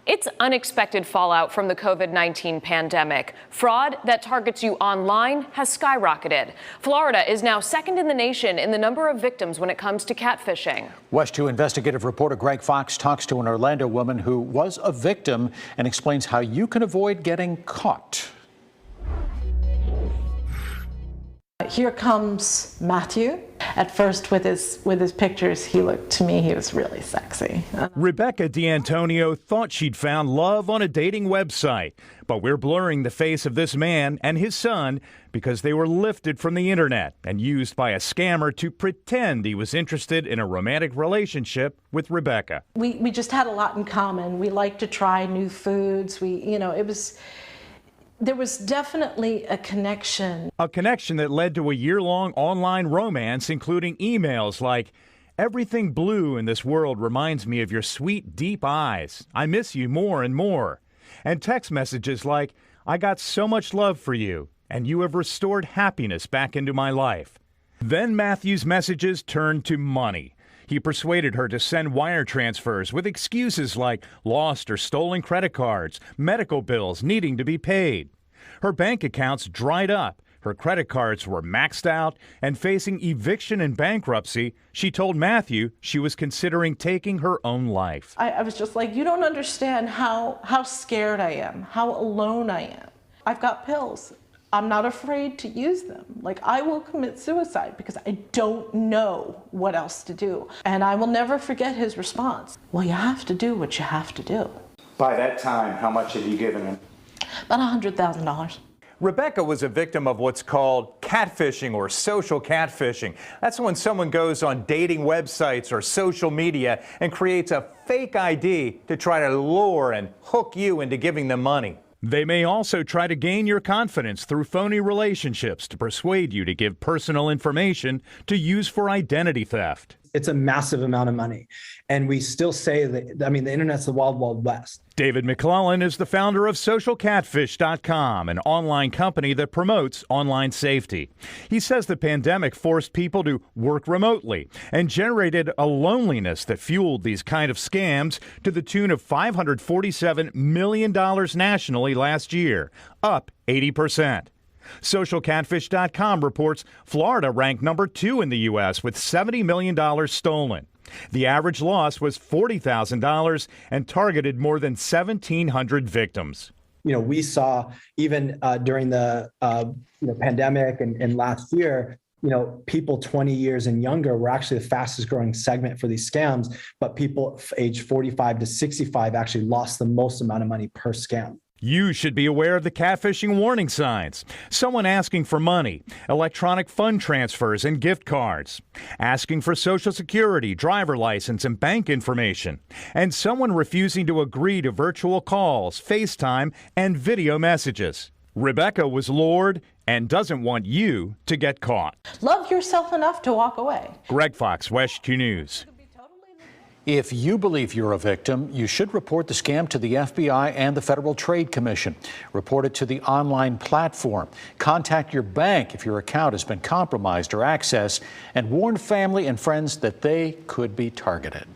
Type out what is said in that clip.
It's unexpected fallout from the COVID-19 pandemic. Fraud that targets you online has skyrocketed. Florida is now second in the nation in the number of victims when it comes to catfishing. WESH 2 investigative reporter Greg Fox talks to an Orlando woman who was a victim and explains how you can avoid getting caught. Here comes Matthew. At first, with his pictures, he was really sexy. Rebecca D'Antonio thought she'd found love on a dating website, but we're blurring the face of this man and his son because they were lifted from the internet and used by a scammer to pretend he was interested in a romantic relationship with Rebecca. We just had a lot in common. We liked to try new foods. There was definitely a connection. A connection that led to a year-long online romance, including emails like, "Everything blue in this world reminds me of your sweet, deep eyes. I miss you more and more." And text messages like, "I got so much love for you, and you have restored happiness back into my life." Then Matthew's messages turned to money. He persuaded her to send wire transfers with excuses like lost or stolen credit cards, medical bills needing to be paid. Her bank accounts dried up, her credit cards were maxed out, and facing eviction and bankruptcy, she told Matthew she was considering taking her own life. I was just like, you don't understand how scared I am, how alone I am. I've got pills. I'm not afraid to use them. Like, I will commit suicide because I don't know what else to do. And I will never forget his response. Well, you have to do what you have to do. By that time, how much had you given him? About $100,000. Rebecca was a victim of what's called catfishing or social catfishing. That's when someone goes on dating websites or social media and creates a fake ID to try to lure and hook you into giving them money. They may also try to gain your confidence through phony relationships to persuade you to give personal information to use for identity theft. It's a massive amount of money. And we still say that, the internet's the wild, wild west. David McClellan is the founder of SocialCatfish.com, an online company that promotes online safety. He says the pandemic forced people to work remotely and generated a loneliness that fueled these kind of scams to the tune of $547 million nationally last year, up 80%. SocialCatfish.com reports Florida ranked number 2 in the U.S. with $70 million stolen. The average loss was $40,000 and targeted more than 1,700 victims. We saw even during the pandemic and last year, people 20 years and younger were actually the fastest growing segment for these scams, but people age 45 to 65 actually lost the most amount of money per scam. You should be aware of the catfishing warning signs. Someone asking for money, electronic fund transfers and gift cards, asking for Social Security, driver license, and bank information, and someone refusing to agree to virtual calls, FaceTime, and video messages. Rebecca was lured and doesn't want you to get caught. Love yourself enough to walk away. Greg Fox, WESH 2 News. If you believe you're a victim, you should report the scam to the FBI and the Federal Trade Commission. Report it to the online platform. Contact your bank if your account has been compromised or accessed, and warn family and friends that they could be targeted.